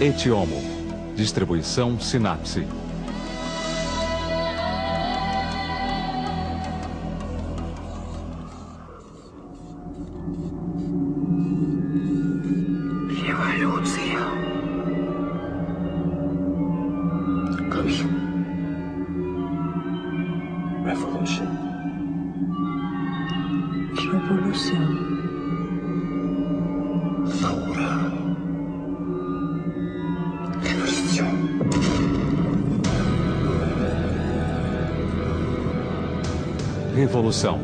Etiomo. Distribuição Sinapse. Revolution. Revolution. Thora. Revolution. Revolução.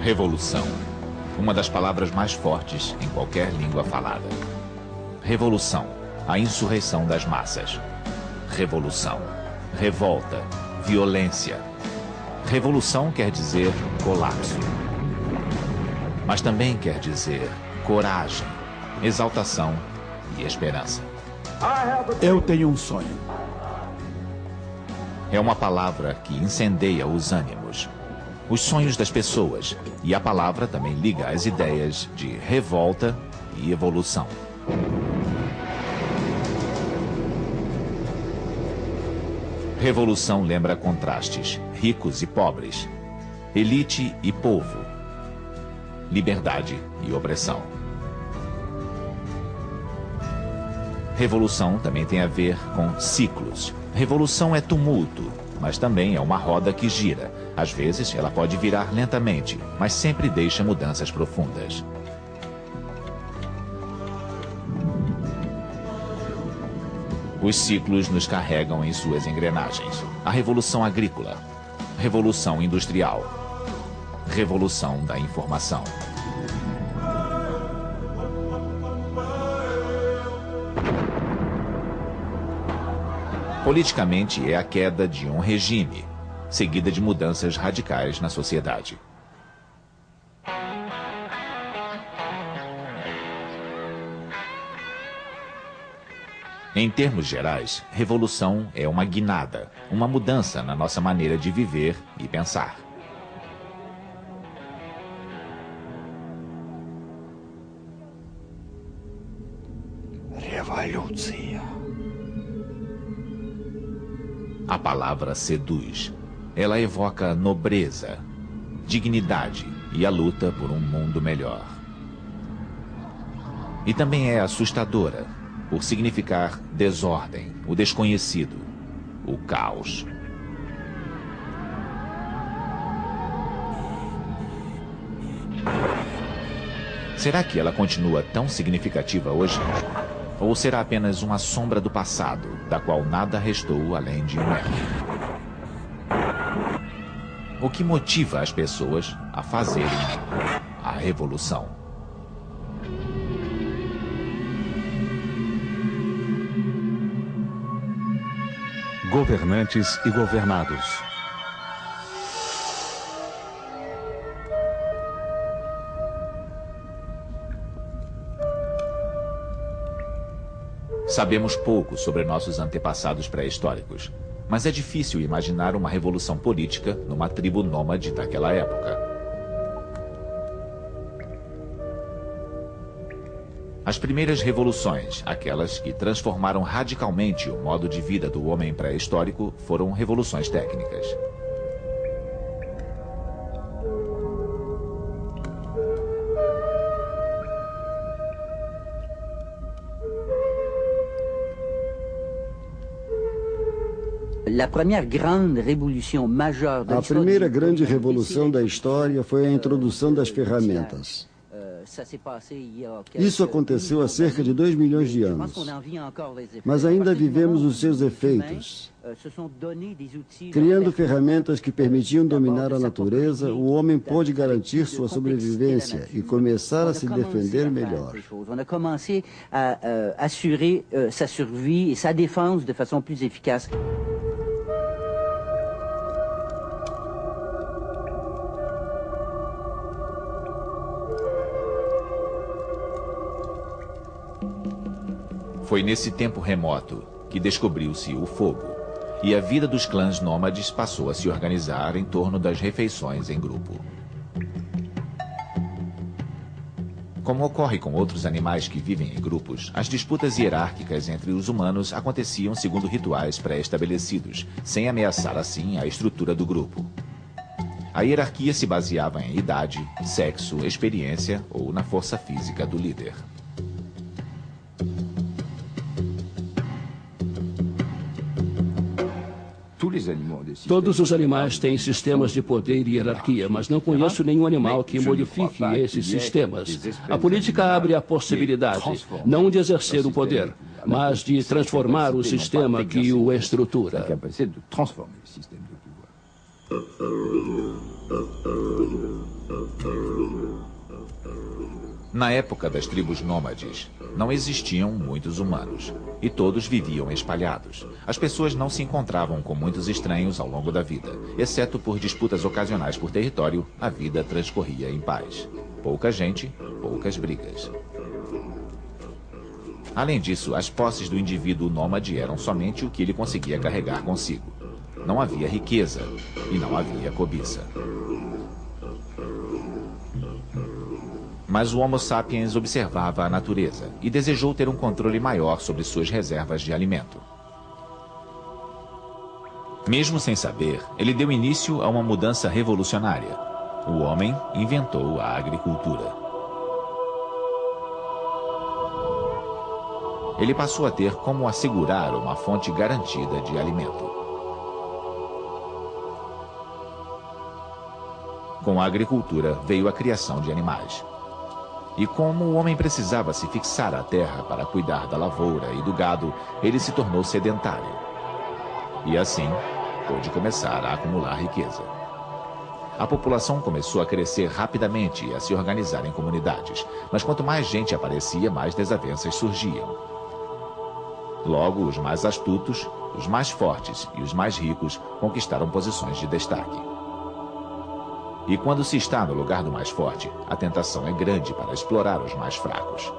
Revolução. Uma das palavras mais fortes em qualquer língua falada. Revolução. A insurreição das massas. Revolução. Revolta. Violência. Revolução quer dizer colapso. Mas também quer dizer coragem, exaltação e esperança. Eu tenho um sonho. É uma palavra que incendeia os ânimos, os sonhos das pessoas, e a palavra também liga as ideias de revolta e evolução. Revolução lembra contrastes, ricos e pobres, elite e povo, liberdade e opressão. Revolução também tem a ver com ciclos. Revolução é tumulto, mas também é uma roda que gira. Às vezes ela pode virar lentamente, mas sempre deixa mudanças profundas. Os ciclos nos carregam em suas engrenagens. A revolução agrícola, revolução industrial, revolução da informação. Politicamente é a queda de um regime, seguida de mudanças radicais na sociedade. Em termos gerais, revolução é uma guinada, uma mudança na nossa maneira de viver e pensar. Revolução. A palavra seduz. Ela evoca nobreza, dignidade e a luta por um mundo melhor. E também é assustadora, por significar desordem, o desconhecido, o caos. Será que ela continua tão significativa hoje? Ou será apenas uma sombra do passado, da qual nada restou além de um eco? O que motiva as pessoas a fazerem a revolução? Governantes e governados. Sabemos pouco sobre nossos antepassados pré-históricos, mas é difícil imaginar uma revolução política numa tribo nômade daquela época. As primeiras revoluções, aquelas que transformaram radicalmente o modo de vida do homem pré-histórico, foram revoluções técnicas. A primeira grande revolução da história foi a introdução das ferramentas. Isso aconteceu há cerca de 2 milhões de anos. Mas ainda vivemos os seus efeitos. Criando ferramentas que permitiam dominar a natureza, o homem pôde garantir sua sobrevivência e começar a se defender melhor. On a commencé à assurer sa survie et sa défense de façon plus efficace. Foi nesse tempo remoto que descobriu-se o fogo, e a vida dos clãs nômades passou a se organizar em torno das refeições em grupo. Como ocorre com outros animais que vivem em grupos, as disputas hierárquicas entre os humanos aconteciam segundo rituais pré-estabelecidos, sem ameaçar assim a estrutura do grupo. A hierarquia se baseava em idade, sexo, experiência ou na força física do líder. Todos os animais têm sistemas de poder e hierarquia, mas não conheço nenhum animal que modifique esses sistemas. A política abre a possibilidade, não de exercer o poder, mas de transformar o sistema que o estrutura. Na época das tribos nômades, não existiam muitos humanos, e todos viviam espalhados. As pessoas não se encontravam com muitos estranhos ao longo da vida. Exceto por disputas ocasionais por território, a vida transcorria em paz. Pouca gente, poucas brigas. Além disso, as posses do indivíduo nômade eram somente o que ele conseguia carregar consigo. Não havia riqueza e não havia cobiça. Mas o Homo sapiens observava a natureza e desejou ter um controle maior sobre suas reservas de alimento. Mesmo sem saber, ele deu início a uma mudança revolucionária. O homem inventou a agricultura. Ele passou a ter como assegurar uma fonte garantida de alimento. Com a agricultura veio a criação de animais. E como o homem precisava se fixar à terra para cuidar da lavoura e do gado, ele se tornou sedentário. E assim, pôde começar a acumular riqueza. A população começou a crescer rapidamente e a se organizar em comunidades. Mas quanto mais gente aparecia, mais desavenças surgiam. Logo, os mais astutos, os mais fortes e os mais ricos conquistaram posições de destaque. E quando se está no lugar do mais forte, a tentação é grande para explorar os mais fracos.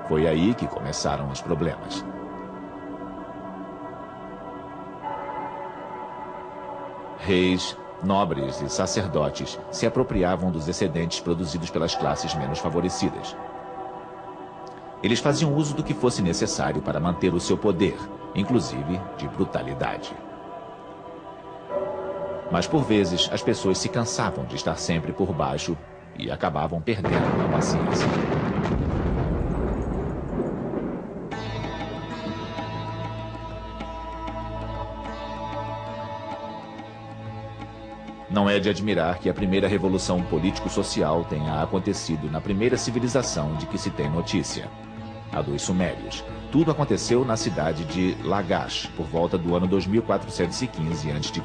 Foi aí que começaram os problemas. Reis, nobres e sacerdotes se apropriavam dos excedentes produzidos pelas classes menos favorecidas. Eles faziam uso do que fosse necessário para manter o seu poder, inclusive de brutalidade. Mas por vezes as pessoas se cansavam de estar sempre por baixo e acabavam perdendo a paciência. Não é de admirar que a primeira revolução político-social tenha acontecido na primeira civilização de que se tem notícia, a dos Sumérios. Tudo aconteceu na cidade de Lagash, por volta do ano 2415 a.C.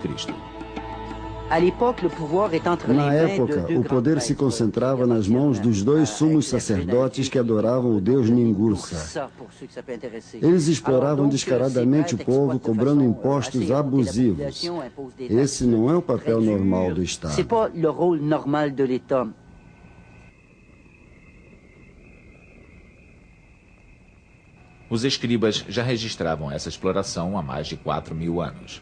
Na época, o poder se concentrava nas mãos dos dois sumos sacerdotes que adoravam o deus Ningussa. Eles exploravam descaradamente o povo, cobrando impostos abusivos. Esse não é o papel normal do Estado. Os escribas já registravam essa exploração há mais de 4.000 anos.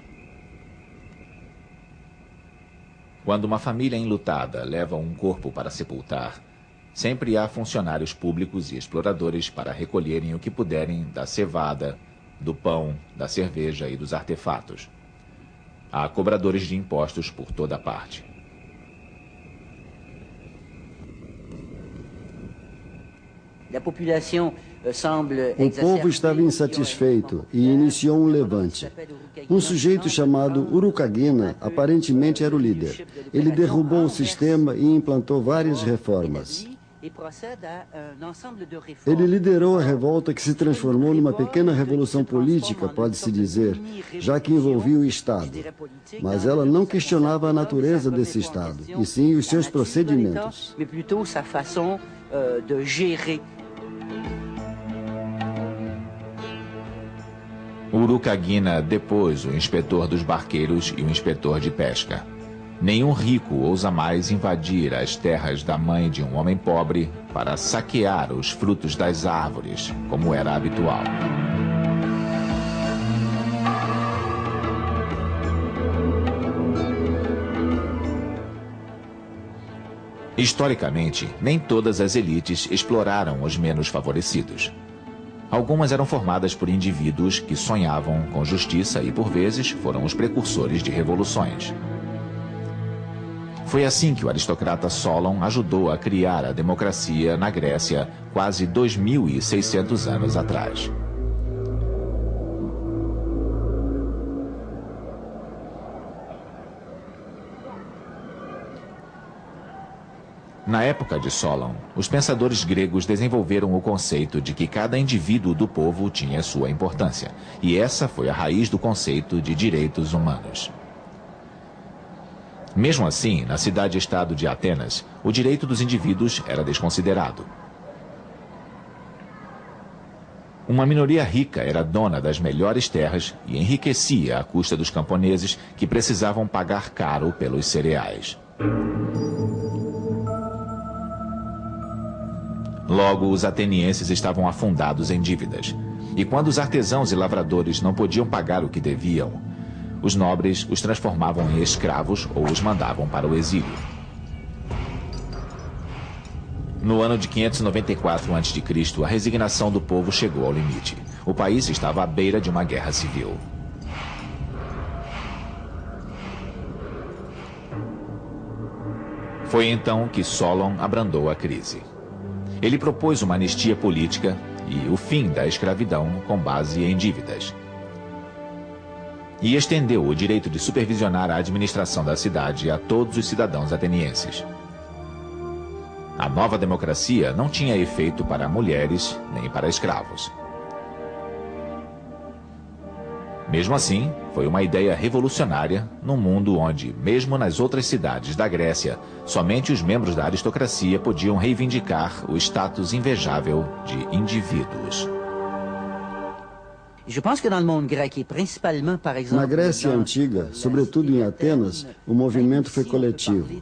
Quando uma família enlutada leva um corpo para sepultar, sempre há funcionários públicos e exploradores para recolherem o que puderem da cevada, do pão, da cerveja e dos artefatos. Há cobradores de impostos por toda parte. O povo estava insatisfeito e iniciou um levante. Um sujeito chamado Urukagina aparentemente era o líder. Ele derrubou o sistema e implantou várias reformas. Ele liderou a revolta que se transformou numa pequena revolução política, pode-se dizer, já que envolvia o Estado. Mas ela não questionava a natureza desse Estado, e sim os seus procedimentos. Urukagina depôs o inspetor dos barqueiros e o inspetor de pesca. Nenhum rico ousa mais invadir as terras da mãe de um homem pobre para saquear os frutos das árvores, como era habitual. Historicamente, nem todas as elites exploraram os menos favorecidos. Algumas eram formadas por indivíduos que sonhavam com justiça e, por vezes, foram os precursores de revoluções. Foi assim que o aristocrata Solon ajudou a criar a democracia na Grécia quase 2.600 anos atrás. Na época de Solon, os pensadores gregos desenvolveram o conceito de que cada indivíduo do povo tinha sua importância, e essa foi a raiz do conceito de direitos humanos. Mesmo assim, na cidade-estado de Atenas, o direito dos indivíduos era desconsiderado. Uma minoria rica era dona das melhores terras e enriquecia à custa dos camponeses que precisavam pagar caro pelos cereais. Logo, os atenienses estavam afundados em dívidas. E quando os artesãos e lavradores não podiam pagar o que deviam, os nobres os transformavam em escravos ou os mandavam para o exílio. No ano de 594 a.C., a resignação do povo chegou ao limite. O país estava à beira de uma guerra civil. Foi então que Solon abrandou a crise. Ele propôs uma anistia política e o fim da escravidão com base em dívidas. E estendeu o direito de supervisionar a administração da cidade a todos os cidadãos atenienses. A nova democracia não tinha efeito para mulheres nem para escravos. Mesmo assim, foi uma ideia revolucionária num mundo onde, mesmo nas outras cidades da Grécia, somente os membros da aristocracia podiam reivindicar o status invejável de indivíduos. Na Grécia Antiga, sobretudo em Atenas, o movimento foi coletivo,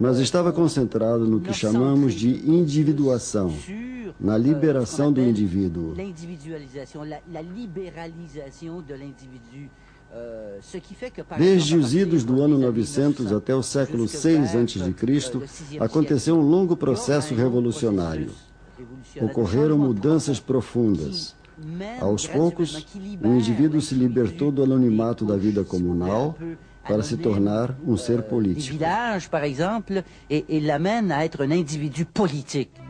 mas estava concentrado no que chamamos de individuação, na liberação do indivíduo. Desde os idos do ano 900 até o século VI a.C., aconteceu um longo processo revolucionário. Ocorreram mudanças profundas. Aos poucos, o indivíduo se libertou do anonimato da vida comunal para se tornar um ser político. Por exemplo, e l'amène a être un individu politique.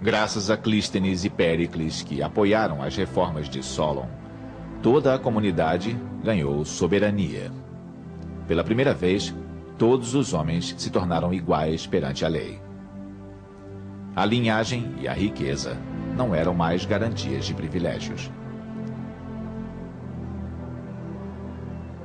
Graças a Clístenes e Péricles, que apoiaram as reformas de Solon, toda a comunidade ganhou soberania. Pela primeira vez, todos os homens se tornaram iguais perante a lei. A linhagem e a riqueza não eram mais garantias de privilégios.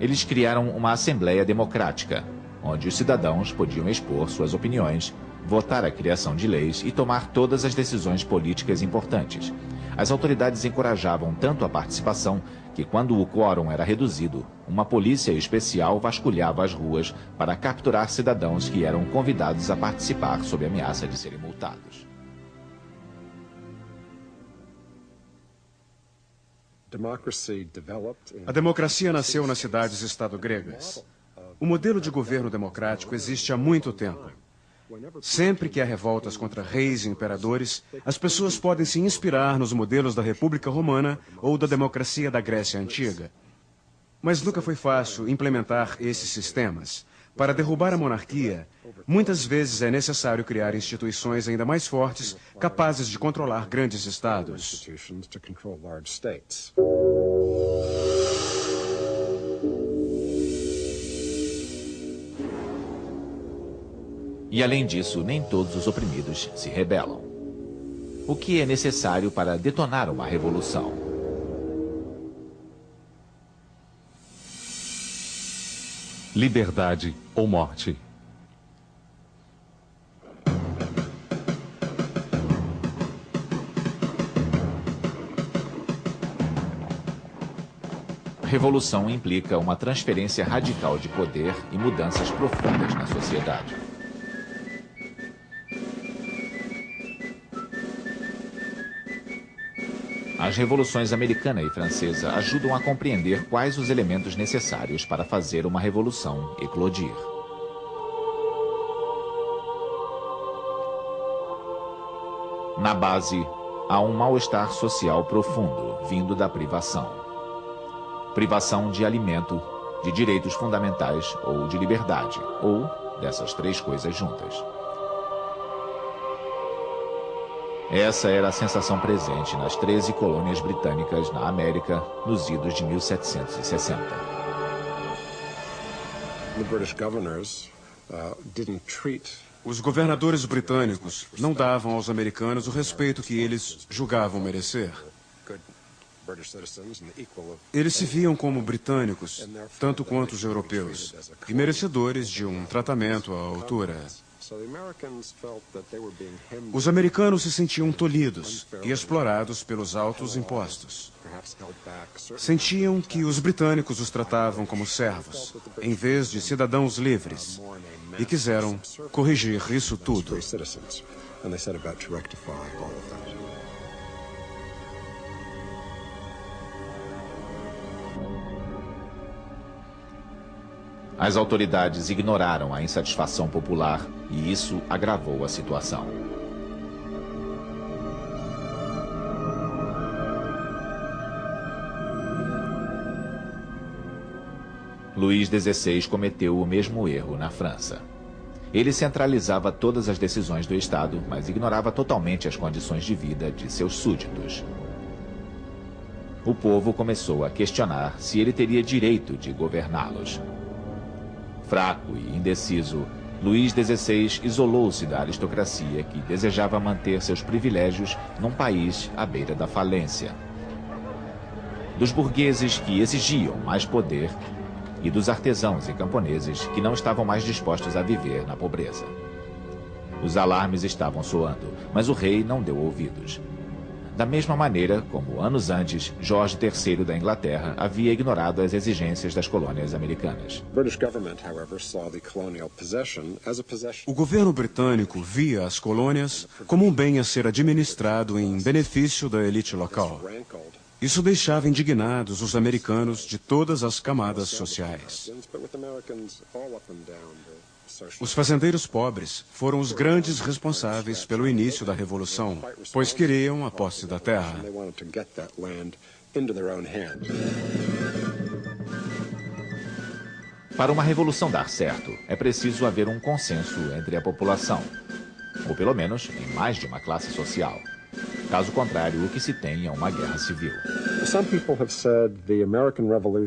Eles criaram uma assembleia democrática, onde os cidadãos podiam expor suas opiniões, votar a criação de leis e tomar todas as decisões políticas importantes. As autoridades encorajavam tanto a participação que, quando o quórum era reduzido, uma polícia especial vasculhava as ruas para capturar cidadãos que eram convidados a participar sob ameaça de serem multados. A democracia nasceu nas cidades-estado gregas. O modelo de governo democrático existe há muito tempo. Sempre que há revoltas contra reis e imperadores, as pessoas podem se inspirar nos modelos da República Romana ou da democracia da Grécia Antiga. Mas nunca foi fácil implementar esses sistemas. Para derrubar a monarquia, muitas vezes é necessário criar instituições ainda mais fortes, capazes de controlar grandes estados. E além disso, nem todos os oprimidos se rebelam. O que é necessário para detonar uma revolução? Liberdade ou morte. Revolução implica uma transferência radical de poder e mudanças profundas na sociedade. As revoluções americana e francesa ajudam a compreender quais os elementos necessários para fazer uma revolução eclodir. Na base, há um mal-estar social profundo, vindo da privação. Privação de alimento, de direitos fundamentais ou de liberdade, ou dessas três coisas juntas. Essa era a sensação presente nas 13 colônias britânicas na América nos idos de 1760. Os governadores britânicos não davam aos americanos o respeito que eles julgavam merecer. Eles se viam como britânicos, tanto quanto os europeus, e merecedores de um tratamento à altura. Os americanos se sentiam tolhidos e explorados pelos altos impostos. Sentiam que os britânicos os tratavam como servos, em vez de cidadãos livres, e quiseram corrigir isso tudo. As autoridades ignoraram a insatisfação popular e isso agravou a situação. Luís XVI cometeu o mesmo erro na França. Ele centralizava todas as decisões do Estado, mas ignorava totalmente as condições de vida de seus súditos. O povo começou a questionar se ele teria direito de governá-los. Fraco e indeciso, Luís XVI isolou-se da aristocracia que desejava manter seus privilégios num país à beira da falência. Dos burgueses que exigiam mais poder e dos artesãos e camponeses que não estavam mais dispostos a viver na pobreza. Os alarmes estavam soando, mas o rei não deu ouvidos. Da mesma maneira como, anos antes, Jorge III da Inglaterra havia ignorado as exigências das colônias americanas. O governo britânico via as colônias como um bem a ser administrado em benefício da elite local. Isso deixava indignados os americanos de todas as camadas sociais. Os fazendeiros pobres foram os grandes responsáveis pelo início da Revolução, pois queriam a posse da terra. Para uma revolução dar certo, é preciso haver um consenso entre a população, ou pelo menos em mais de uma classe social. Caso contrário, o que se tem é uma guerra civil.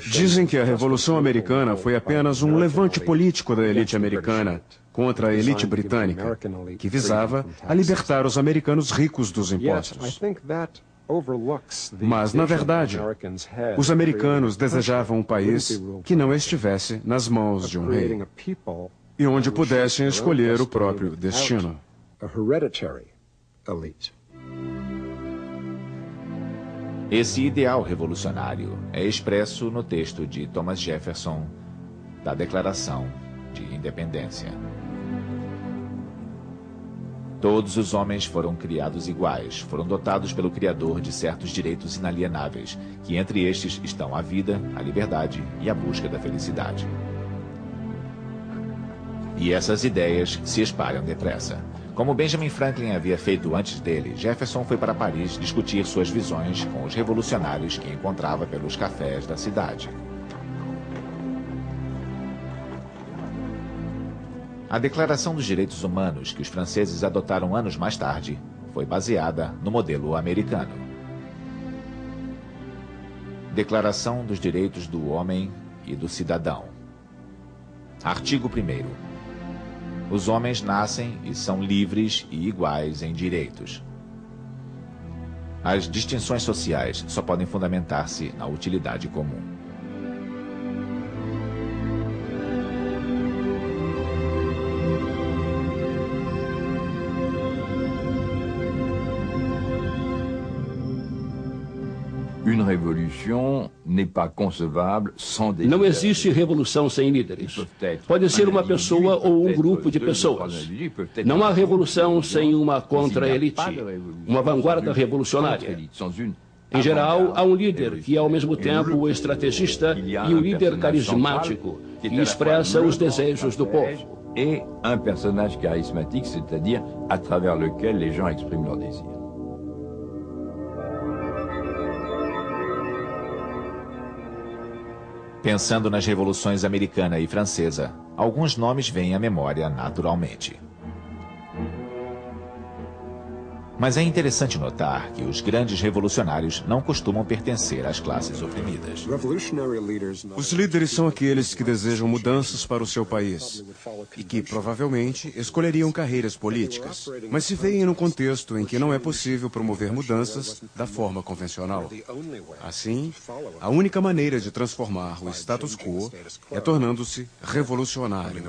Dizem que a Revolução Americana foi apenas um levante político da elite americana contra a elite britânica, que visava a libertar os americanos ricos dos impostos. Mas, na verdade, os americanos desejavam um país que não estivesse nas mãos de um rei e onde pudessem escolher o próprio destino. Esse ideal revolucionário é expresso no texto de Thomas Jefferson da Declaração de Independência. Todos os homens foram criados iguais, foram dotados pelo Criador de certos direitos inalienáveis, que entre estes estão a vida, a liberdade e a busca da felicidade. E essas ideias se espalham depressa. Como Benjamin Franklin havia feito antes dele, Jefferson foi para Paris discutir suas visões com os revolucionários que encontrava pelos cafés da cidade. A Declaração dos Direitos Humanos, que os franceses adotaram anos mais tarde, foi baseada no modelo americano. Declaração dos Direitos do Homem e do Cidadão. Artigo 1º. Os homens nascem e são livres e iguais em direitos. As distinções sociais só podem fundamentar-se na utilidade comum. Não existe revolução sem líderes. Pode ser uma pessoa ou um grupo de pessoas. Não há revolução sem uma contra-elite, uma vanguarda revolucionária. Em geral, há um líder que é ao mesmo tempo o estrategista e um líder carismático que expressa os desejos do povo. Et un personnage charismatique, c'est-à-dire à travers lequel les gens expriment leurs désirs. Pensando nas revoluções americana e francesa, alguns nomes vêm à memória naturalmente. Mas é interessante notar que os grandes revolucionários não costumam pertencer às classes oprimidas. Os líderes são aqueles que desejam mudanças para o seu país e que, provavelmente, escolheriam carreiras políticas, mas se veem num contexto em que não é possível promover mudanças da forma convencional. Assim, a única maneira de transformar o status quo é tornando-se revolucionário.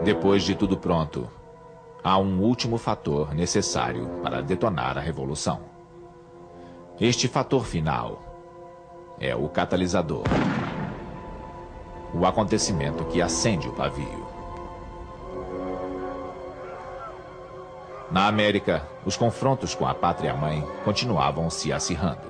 Depois de tudo pronto, há um último fator necessário para detonar a revolução. Este fator final é o catalisador, o acontecimento que acende o pavio. Na América, os confrontos com a pátria-mãe continuavam se acirrando.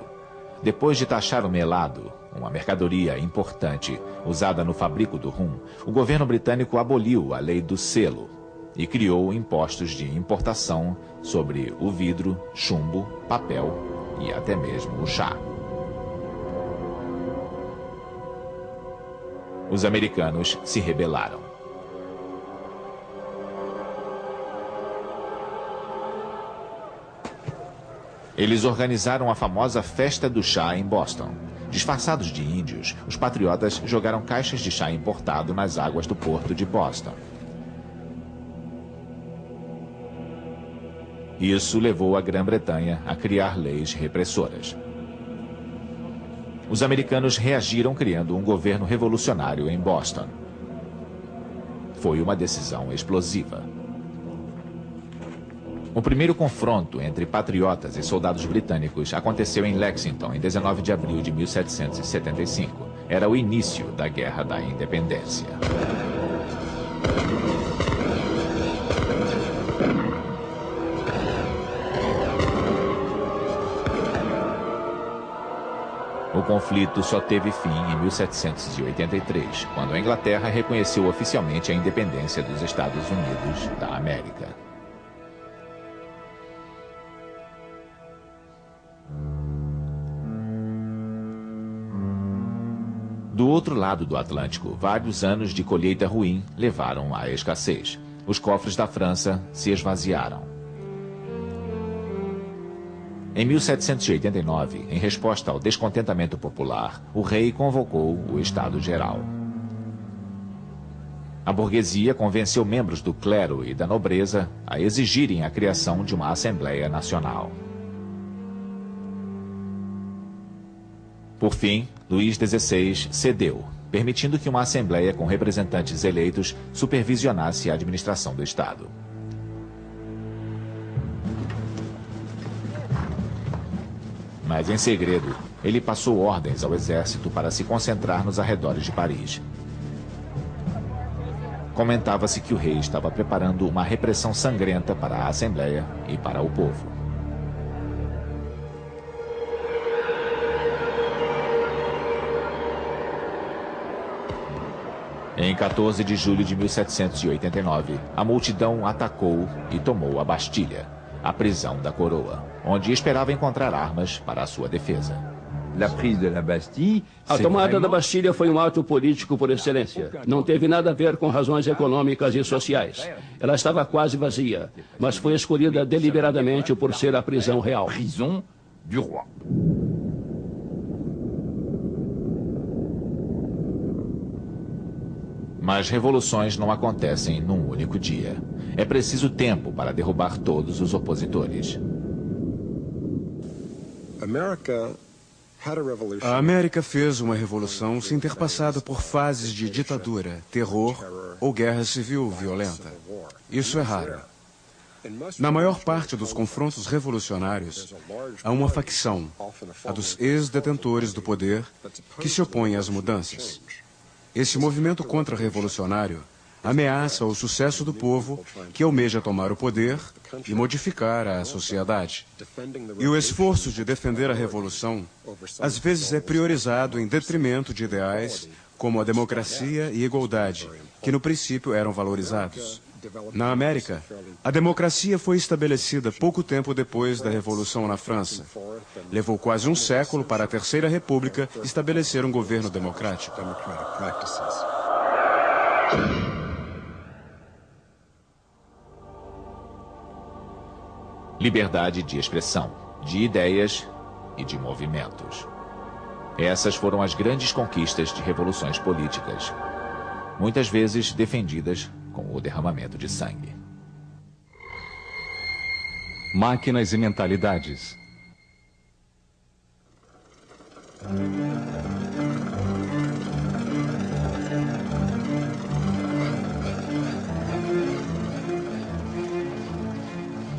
Depois de taxar o melado, uma mercadoria importante usada no fabrico do rum, o governo britânico aboliu a lei do selo e criou impostos de importação sobre o vidro, chumbo, papel e até mesmo o chá. Os americanos se rebelaram. Eles organizaram a famosa Festa do Chá em Boston. Disfarçados de índios, os patriotas jogaram caixas de chá importado nas águas do porto de Boston. Isso levou a Grã-Bretanha a criar leis repressoras. Os americanos reagiram criando um governo revolucionário em Boston. Foi uma decisão explosiva. O primeiro confronto entre patriotas e soldados britânicos aconteceu em Lexington, em 19 de abril de 1775. Era o início da Guerra da Independência. O conflito só teve fim em 1783, quando a Inglaterra reconheceu oficialmente a independência dos Estados Unidos da América. Do outro lado do Atlântico, vários anos de colheita ruim levaram à escassez. Os cofres da França se esvaziaram. Em 1789, em resposta ao descontentamento popular, o rei convocou o Estado Geral. A burguesia convenceu membros do clero e da nobreza a exigirem a criação de uma Assembleia Nacional. Por fim, Luís XVI cedeu, permitindo que uma assembleia com representantes eleitos supervisionasse a administração do Estado. Mas, em segredo, ele passou ordens ao exército para se concentrar nos arredores de Paris. Comentava-se que o rei estava preparando uma repressão sangrenta para a Assembleia e para o povo. Em 14 de julho de 1789, a multidão atacou e tomou a Bastilha, a prisão da coroa, onde esperava encontrar armas para a sua defesa. A tomada da Bastilha foi um ato político por excelência. Não teve nada a ver com razões econômicas e sociais. Ela estava quase vazia, mas foi escolhida deliberadamente por ser a prisão real. Mas revoluções não acontecem num único dia. É preciso tempo para derrubar todos os opositores. A América fez uma revolução sem ter passado por fases de ditadura, terror ou guerra civil violenta. Isso é raro. Na maior parte dos confrontos revolucionários, há uma facção, a dos ex-detentores do poder, que se opõe às mudanças. Esse movimento contra-revolucionário ameaça o sucesso do povo que almeja tomar o poder e modificar a sociedade. E o esforço de defender a revolução, às vezes, é priorizado em detrimento de ideais como a democracia e igualdade, que no princípio eram valorizados. Na América, a democracia foi estabelecida pouco tempo depois da Revolução na França. Levou quase um século para a Terceira República estabelecer um governo democrático. Liberdade de expressão, de ideias e de movimentos. Essas foram as grandes conquistas de revoluções políticas, muitas vezes defendidas com o derramamento de sangue. Máquinas e mentalidades.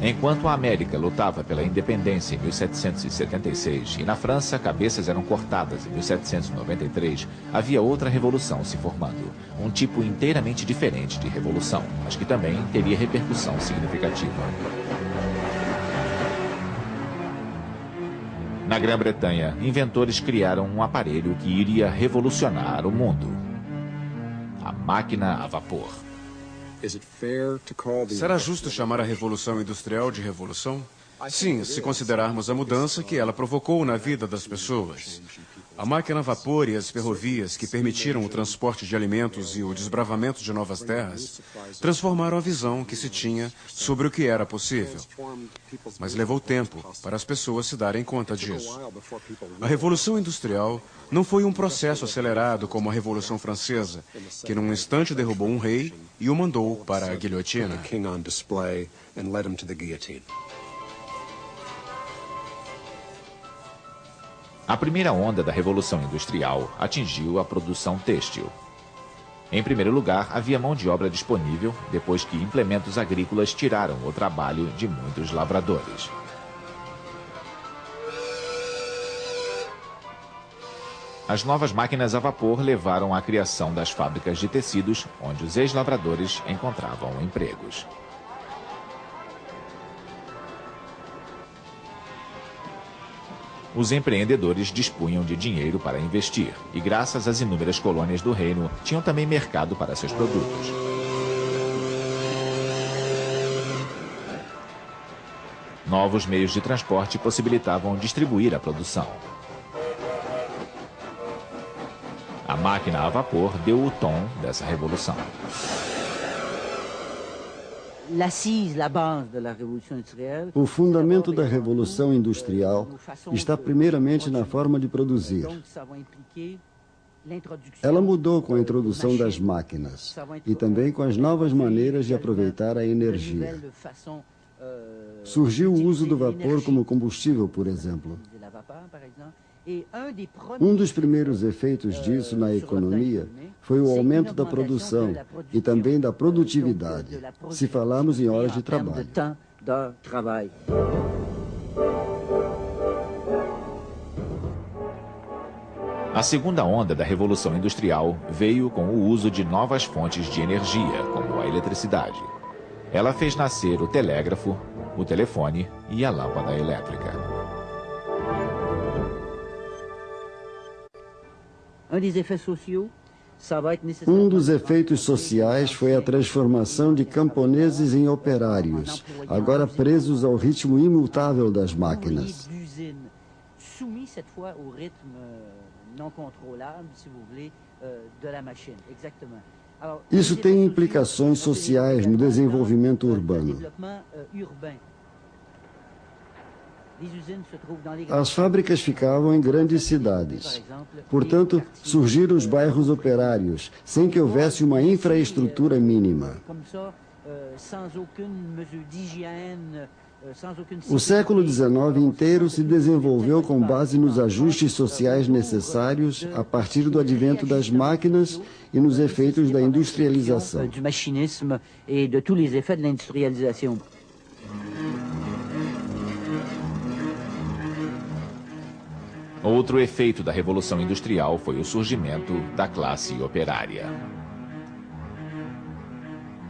Enquanto a América lutava pela independência em 1776 e na França cabeças eram cortadas em 1793, havia outra revolução se formando. Um tipo inteiramente diferente de revolução, mas que também teria repercussão significativa. Na Grã-Bretanha, inventores criaram um aparelho que iria revolucionar o mundo: a máquina a vapor. Será justo chamar a Revolução Industrial de revolução? Sim, se considerarmos a mudança que ela provocou na vida das pessoas. A máquina a vapor e as ferrovias que permitiram o transporte de alimentos e o desbravamento de novas terras transformaram a visão que se tinha sobre o que era possível. Mas levou tempo para as pessoas se darem conta disso. A Revolução Industrial não foi um processo acelerado como a Revolução Francesa, que num instante derrubou um rei e o mandou para a guilhotina. A primeira onda da Revolução Industrial atingiu a produção têxtil. Em primeiro lugar, havia mão de obra disponível depois que implementos agrícolas tiraram o trabalho de muitos lavradores. As novas máquinas a vapor levaram à criação das fábricas de tecidos, onde os ex-lavradores encontravam empregos. Os empreendedores dispunham de dinheiro para investir e, graças às inúmeras colônias do reino, tinham também mercado para seus produtos. Novos meios de transporte possibilitavam distribuir a produção. A máquina a vapor deu o tom dessa revolução. O fundamento da Revolução Industrial está primeiramente na forma de produzir. Ela mudou com a introdução das máquinas e também com as novas maneiras de aproveitar a energia. Surgiu o uso do vapor como combustível, por exemplo. Um dos primeiros efeitos disso na economia foi o aumento da produção e também da produtividade, se falarmos em horas de trabalho. A segunda onda da Revolução Industrial veio com o uso de novas fontes de energia, como a eletricidade. Ela fez nascer o telégrafo, o telefone e a lâmpada elétrica. Um dos efeitos sociais foi a transformação de camponeses em operários, agora presos ao ritmo imutável das máquinas. Isso tem implicações sociais no desenvolvimento urbano. As fábricas ficavam em grandes cidades. Portanto, surgiram os bairros operários, sem que houvesse uma infraestrutura mínima. O século XIX inteiro se desenvolveu com base nos ajustes sociais necessários a partir do advento das máquinas e nos efeitos da industrialização. Outro efeito da Revolução Industrial foi o surgimento da classe operária.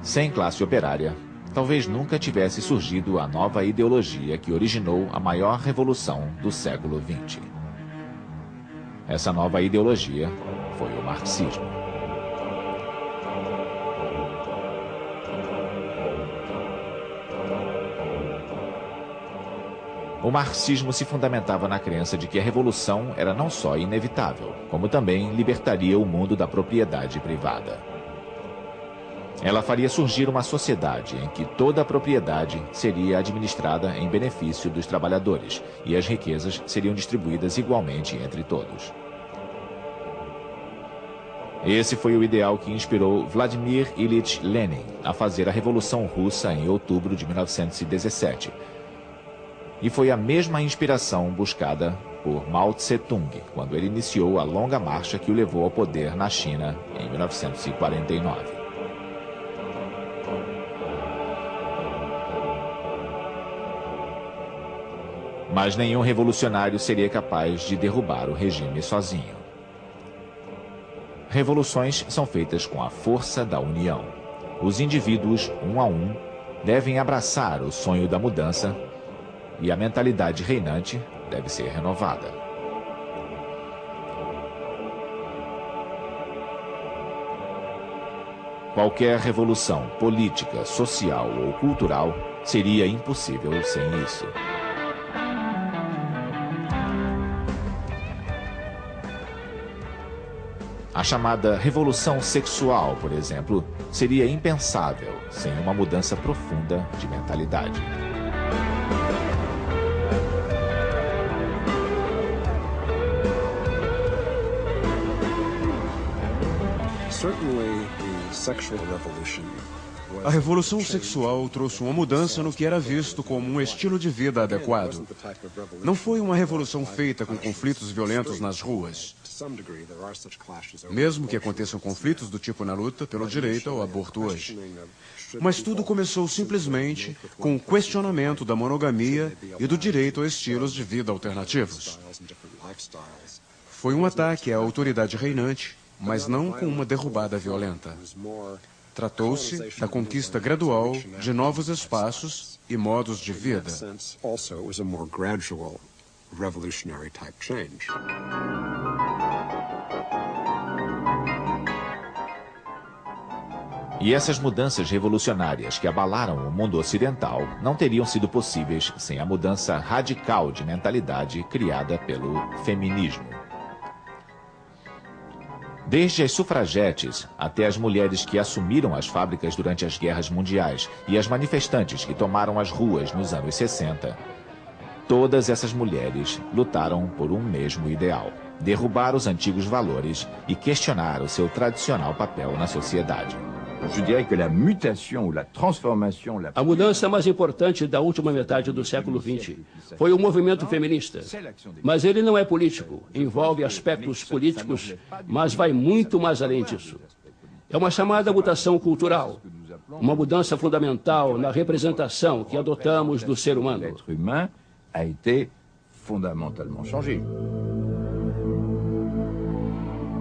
Sem classe operária, talvez nunca tivesse surgido a nova ideologia que originou a maior revolução do século XX. Essa nova ideologia foi o marxismo. O marxismo se fundamentava na crença de que a revolução era não só inevitável, como também libertaria o mundo da propriedade privada. Ela faria surgir uma sociedade em que toda a propriedade seria administrada em benefício dos trabalhadores e as riquezas seriam distribuídas igualmente entre todos. Esse foi o ideal que inspirou Vladimir Ilyich Lenin a fazer a Revolução Russa em outubro de 1917. E foi a mesma inspiração buscada por Mao Tse-tung quando ele iniciou a longa marcha que o levou ao poder na China em 1949. Mas nenhum revolucionário seria capaz de derrubar o regime sozinho. Revoluções são feitas com a força da união. Os indivíduos, um a um, devem abraçar o sonho da mudança e a mentalidade reinante deve ser renovada. Qualquer revolução política, social ou cultural seria impossível sem isso. A chamada revolução sexual, por exemplo, seria impensável sem uma mudança profunda de mentalidade. A revolução sexual trouxe uma mudança no que era visto como um estilo de vida adequado. Não foi uma revolução feita com conflitos violentos nas ruas. Mesmo que aconteçam conflitos do tipo na luta pelo direito ao aborto hoje. Mas tudo começou simplesmente com o questionamento da monogamia e do direito a estilos de vida alternativos. Foi um ataque à autoridade reinante, mas não com uma derrubada violenta. Tratou-se da conquista gradual de novos espaços e modos de vida. E essas mudanças revolucionárias que abalaram o mundo ocidental não teriam sido possíveis sem a mudança radical de mentalidade criada pelo feminismo. Desde as sufragetes até as mulheres que assumiram as fábricas durante as guerras mundiais e as manifestantes que tomaram as ruas nos anos 60, todas essas mulheres lutaram por um mesmo ideal: derrubar os antigos valores e questionar o seu tradicional papel na sociedade. A mudança mais importante da última metade do século XX foi o movimento feminista. Mas ele não é político, envolve aspectos políticos, mas vai muito mais além disso. É uma chamada mutação cultural, uma mudança fundamental na representação que adotamos do ser humano.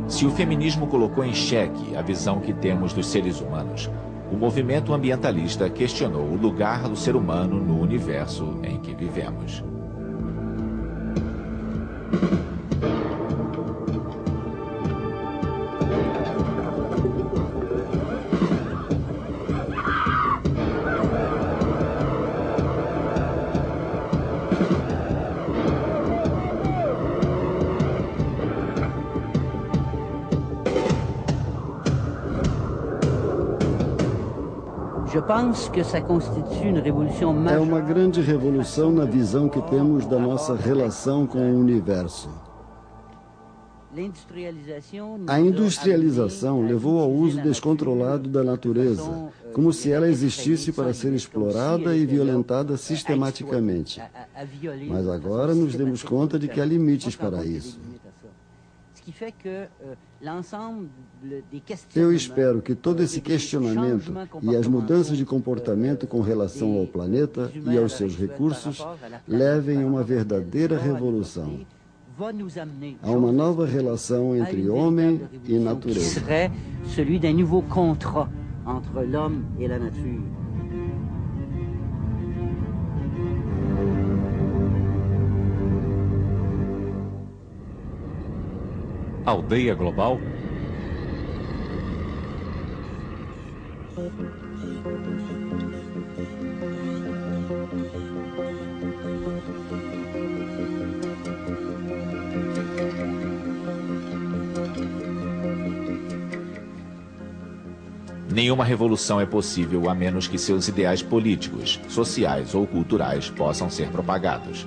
Se o feminismo colocou em xeque a visão que temos dos seres humanos, o movimento ambientalista questionou o lugar do ser humano no universo em que vivemos. É uma grande revolução na visão que temos da nossa relação com o universo. A industrialização levou ao uso descontrolado da natureza, como se ela existisse para ser explorada e violentada sistematicamente. Mas agora nos demos conta de que há limites para isso. Eu espero que todo esse questionamento e as mudanças de comportamento com relação ao planeta e aos seus recursos levem a uma verdadeira revolução, a uma nova relação entre homem e natureza. Serait celui d'un nouveau contrat entre l'homme et la nature. Aldeia Global. Nenhuma revolução é possível a menos que seus ideais políticos, sociais ou culturais possam ser propagados.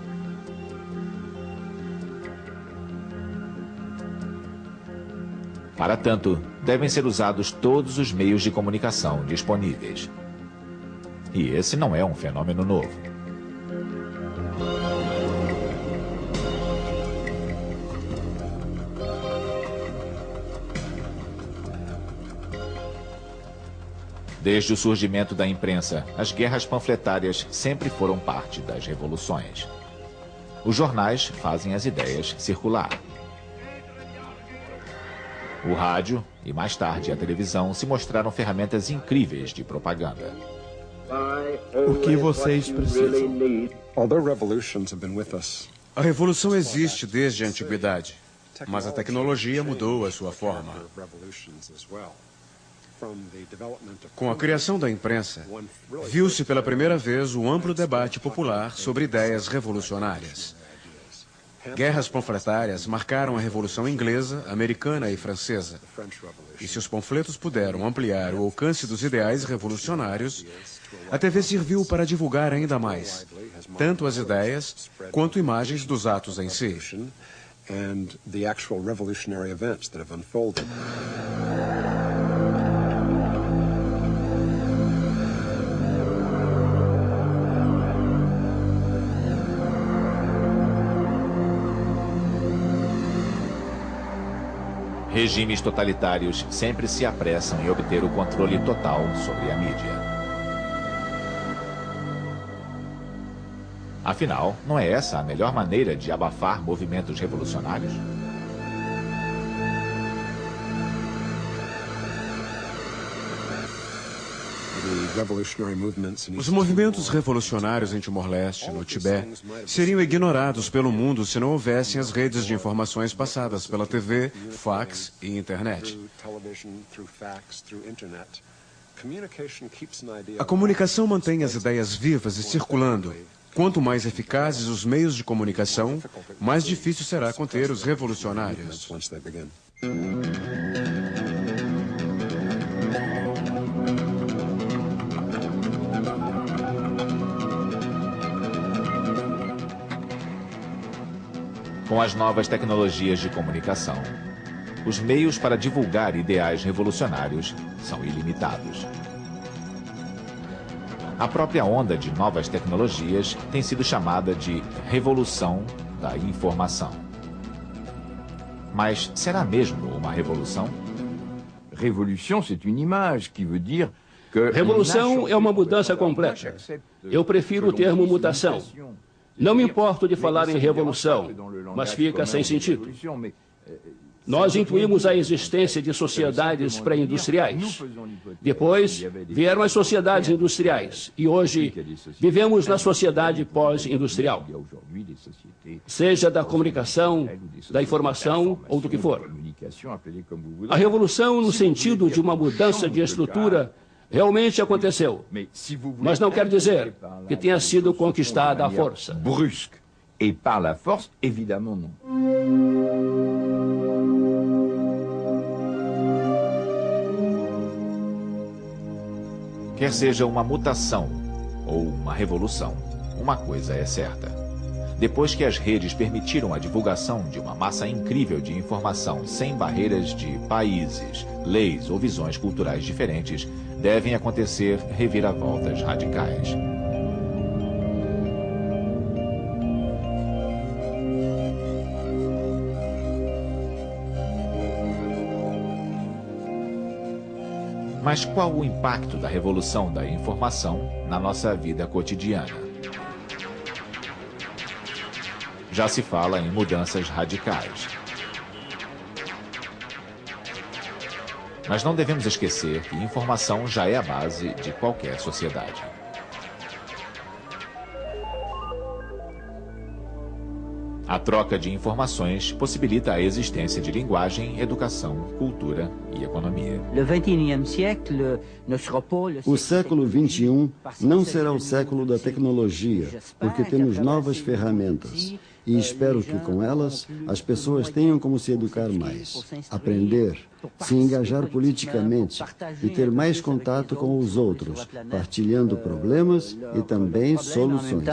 Para tanto, devem ser usados todos os meios de comunicação disponíveis. E esse não é um fenômeno novo. Desde o surgimento da imprensa, as guerras panfletárias sempre foram parte das revoluções. Os jornais fazem as ideias circular. O rádio e, mais tarde, a televisão se mostraram ferramentas incríveis de propaganda. O que vocês precisam? A revolução existe desde a antiguidade, mas a tecnologia mudou a sua forma. Com a criação da imprensa, viu-se pela primeira vez o amplo debate popular sobre ideias revolucionárias. Guerras panfletárias marcaram a Revolução Inglesa, Americana e Francesa. E se os panfletos puderam ampliar o alcance dos ideais revolucionários, a TV serviu para divulgar ainda mais, tanto as ideias quanto imagens dos atos em si. Regimes totalitários sempre se apressam em obter o controle total sobre a mídia. Afinal, não é essa a melhor maneira de abafar movimentos revolucionários? Os movimentos revolucionários em Timor-Leste, no Tibete, seriam ignorados pelo mundo se não houvessem as redes de informações passadas pela TV, fax e internet. A comunicação mantém as ideias vivas e circulando. Quanto mais eficazes os meios de comunicação, mais difícil será conter os revolucionários. Com as novas tecnologias de comunicação, os meios para divulgar ideais revolucionários são ilimitados. A própria onda de novas tecnologias tem sido chamada de revolução da informação. Mas será mesmo uma revolução? Revolução é uma mudança completa. Eu prefiro o termo mutação. Não me importo de falar em revolução, mas fica sem sentido. Nós intuímos a existência de sociedades pré-industriais. Depois vieram as sociedades industriais e hoje vivemos na sociedade pós-industrial. Seja da comunicação, da informação ou do que for. A revolução no sentido de uma mudança de estrutura realmente aconteceu, mas não quer dizer que tenha sido conquistada à força. Brusque. Et par la force, évidemment non. Quer seja uma mutação ou uma revolução, uma coisa é certa. Depois que as redes permitiram a divulgação de uma massa incrível de informação sem barreiras de países, leis ou visões culturais diferentes, devem acontecer reviravoltas radicais. Mas qual o impacto da revolução da informação na nossa vida cotidiana? Já se fala em mudanças radicais. Mas não devemos esquecer que informação já é a base de qualquer sociedade. A troca de informações possibilita a existência de linguagem, educação, cultura e economia. O século XXI não será o século da tecnologia, porque temos novas ferramentas. E espero que com elas as pessoas tenham como se educar mais, aprender, se engajar politicamente e ter mais contato com os outros, partilhando problemas e também soluções.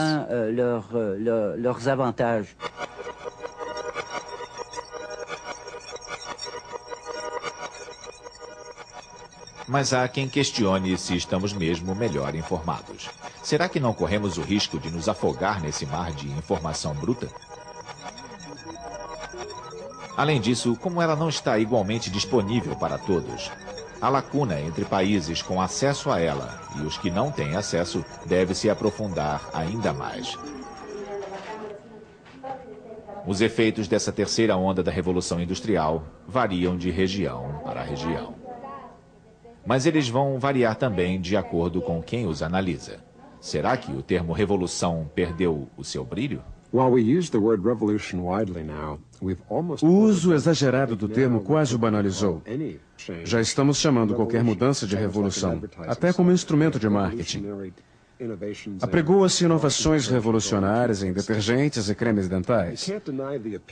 Mas há quem questione se estamos mesmo melhor informados. Será que não corremos o risco de nos afogar nesse mar de informação bruta? Além disso, como ela não está igualmente disponível para todos, a lacuna entre países com acesso a ela e os que não têm acesso deve se aprofundar ainda mais. Os efeitos dessa terceira onda da Revolução Industrial variam de região para região. Mas eles vão variar também de acordo com quem os analisa. Será que o termo revolução perdeu o seu brilho? O uso exagerado do termo quase o banalizou. Já estamos chamando qualquer mudança de revolução, até como instrumento de marketing. Apregoa-se inovações revolucionárias em detergentes e cremes dentais.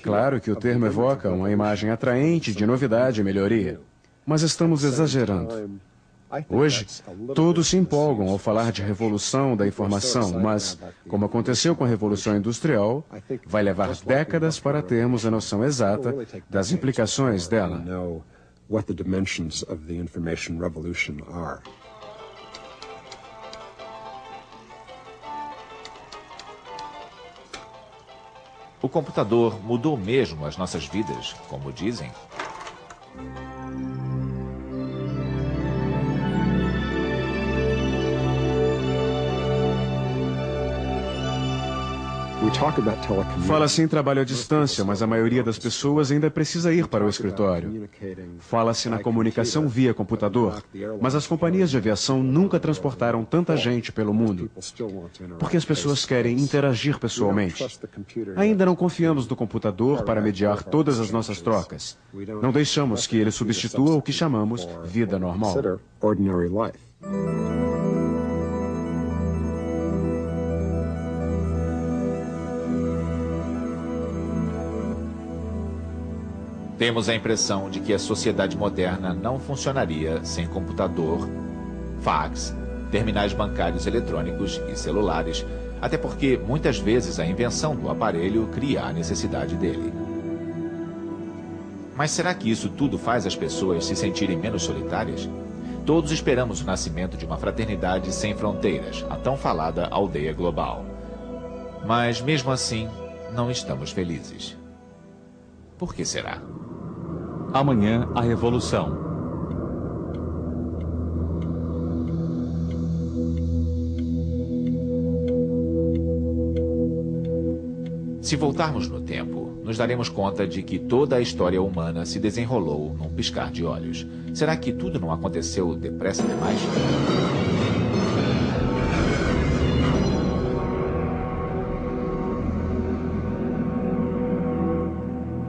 Claro que o termo evoca uma imagem atraente de novidade e melhoria, mas estamos exagerando. Hoje, todos se empolgam ao falar de revolução da informação, mas, como aconteceu com a Revolução Industrial, vai levar décadas para termos a noção exata das implicações dela. O computador mudou mesmo as nossas vidas, como dizem? Fala-se em trabalho à distância, mas a maioria das pessoas ainda precisa ir para o escritório. Fala-se na comunicação via computador, mas as companhias de aviação nunca transportaram tanta gente pelo mundo, porque as pessoas querem interagir pessoalmente. Ainda não confiamos no computador para mediar todas as nossas trocas. Não deixamos que ele substitua o que chamamos vida normal. Temos a impressão de que a sociedade moderna não funcionaria sem computador, fax, terminais bancários eletrônicos e celulares, até porque muitas vezes a invenção do aparelho cria a necessidade dele. Mas será que isso tudo faz as pessoas se sentirem menos solitárias? Todos esperamos o nascimento de uma fraternidade sem fronteiras, a tão falada aldeia global. Mas mesmo assim, não estamos felizes. Por que será? Amanhã, a revolução. Se voltarmos no tempo, nos daremos conta de que toda a história humana se desenrolou num piscar de olhos. Será que tudo não aconteceu depressa demais?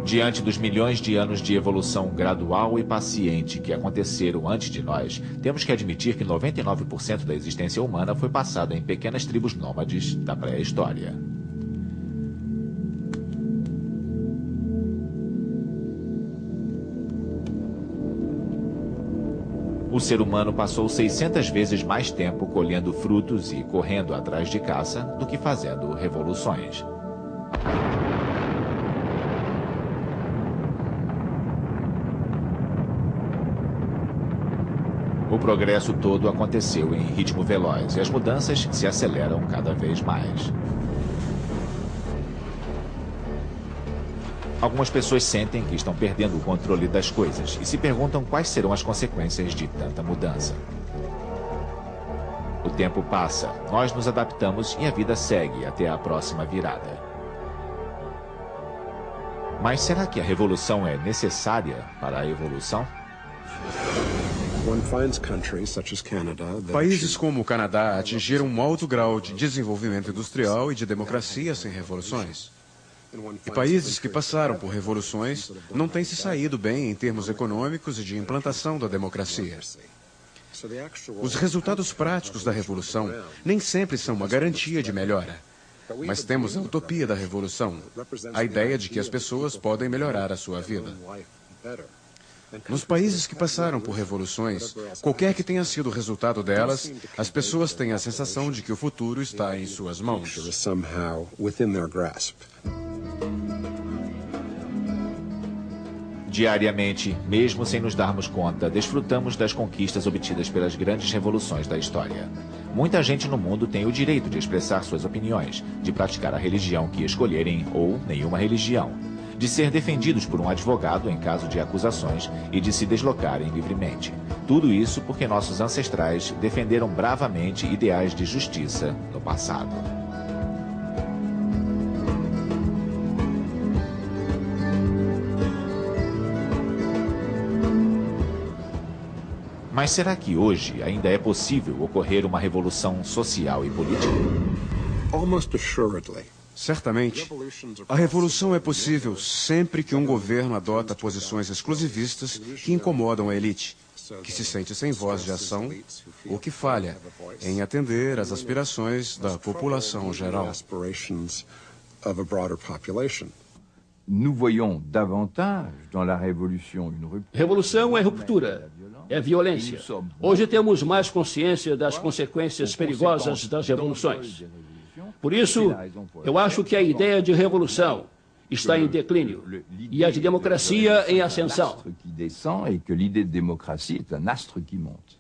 Diante dos milhões de anos de evolução gradual e paciente que aconteceram antes de nós, temos que admitir que 99% da existência humana foi passada em pequenas tribos nômades da pré-história. O ser humano passou 600 vezes mais tempo colhendo frutos e correndo atrás de caça do que fazendo revoluções. O progresso todo aconteceu em ritmo veloz e as mudanças se aceleram cada vez mais. Algumas pessoas sentem que estão perdendo o controle das coisas e se perguntam quais serão as consequências de tanta mudança. O tempo passa, nós nos adaptamos e a vida segue até a próxima virada. Mas será que a revolução é necessária para a evolução? Países como o Canadá atingiram um alto grau de desenvolvimento industrial e de democracia sem revoluções. E países que passaram por revoluções não têm se saído bem em termos econômicos e de implantação da democracia. Os resultados práticos da revolução nem sempre são uma garantia de melhora. Mas temos a utopia da revolução, a ideia de que as pessoas podem melhorar a sua vida. Nos países que passaram por revoluções, qualquer que tenha sido o resultado delas, as pessoas têm a sensação de que o futuro está em suas mãos. Diariamente, mesmo sem nos darmos conta, desfrutamos das conquistas obtidas pelas grandes revoluções da história. Muita gente no mundo tem o direito de expressar suas opiniões, de praticar a religião que escolherem ou nenhuma religião, de ser defendidos por um advogado em caso de acusações e de se deslocarem livremente. Tudo isso porque nossos ancestrais defenderam bravamente ideais de justiça no passado. Mas será que hoje ainda é possível ocorrer uma revolução social e política? Certamente, a revolução é possível sempre que um governo adota posições exclusivistas que incomodam a elite, que se sente sem voz de ação ou que falha em atender às aspirações da população geral. Nous voyons davantage dans la révolution une rupture. Revolução é ruptura, é violência. Hoje temos mais consciência das consequências perigosas das revoluções. Por isso, eu acho que a ideia de revolução está em declínio e a de democracia em ascensão. Qui descend et que l'idée de démocratie est un astre qui monte.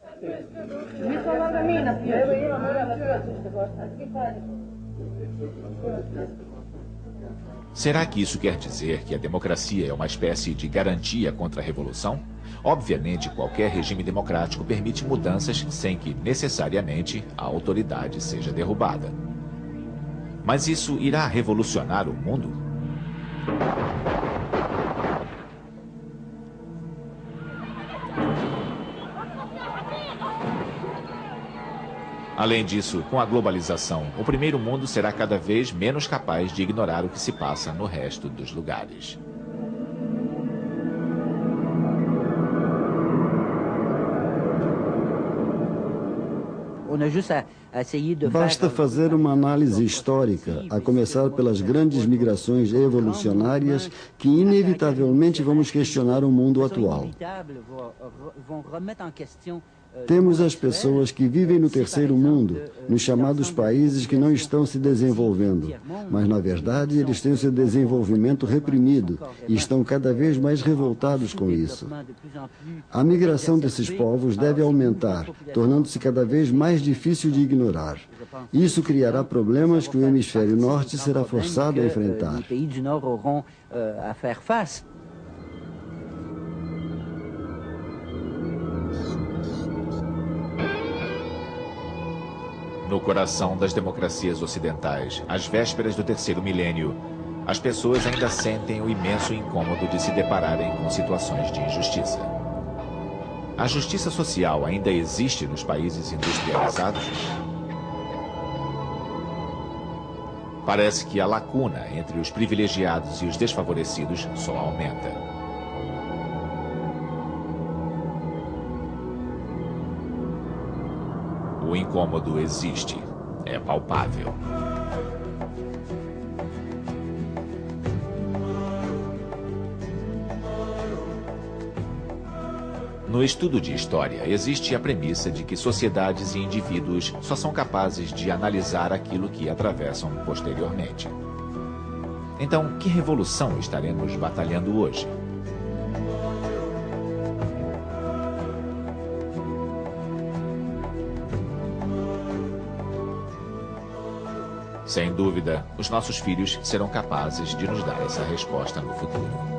Será que isso quer dizer que a democracia é uma espécie de garantia contra a revolução? Obviamente, qualquer regime democrático permite mudanças sem que, necessariamente, a autoridade seja derrubada. Mas isso irá revolucionar o mundo? Além disso, com a globalização, o primeiro mundo será cada vez menos capaz de ignorar o que se passa no resto dos lugares. Basta fazer uma análise histórica, a começar pelas grandes migrações evolucionárias que inevitavelmente vamos questionar o mundo atual. Temos as pessoas que vivem no terceiro mundo, nos chamados países que não estão se desenvolvendo, mas na verdade eles têm o seu desenvolvimento reprimido e estão cada vez mais revoltados com isso. A migração desses povos deve aumentar, tornando-se cada vez mais difícil de ignorar. Isso criará problemas que o hemisfério norte será forçado a enfrentar. No coração das democracias ocidentais, às vésperas do terceiro milênio, as pessoas ainda sentem o imenso incômodo de se depararem com situações de injustiça. A justiça social ainda existe nos países industrializados? Parece que a lacuna entre os privilegiados e os desfavorecidos só aumenta. O incômodo existe, é palpável. No estudo de história, existe a premissa de que sociedades e indivíduos só são capazes de analisar aquilo que atravessam posteriormente. Então, que revolução estaremos batalhando hoje? Sem dúvida, os nossos filhos serão capazes de nos dar essa resposta no futuro.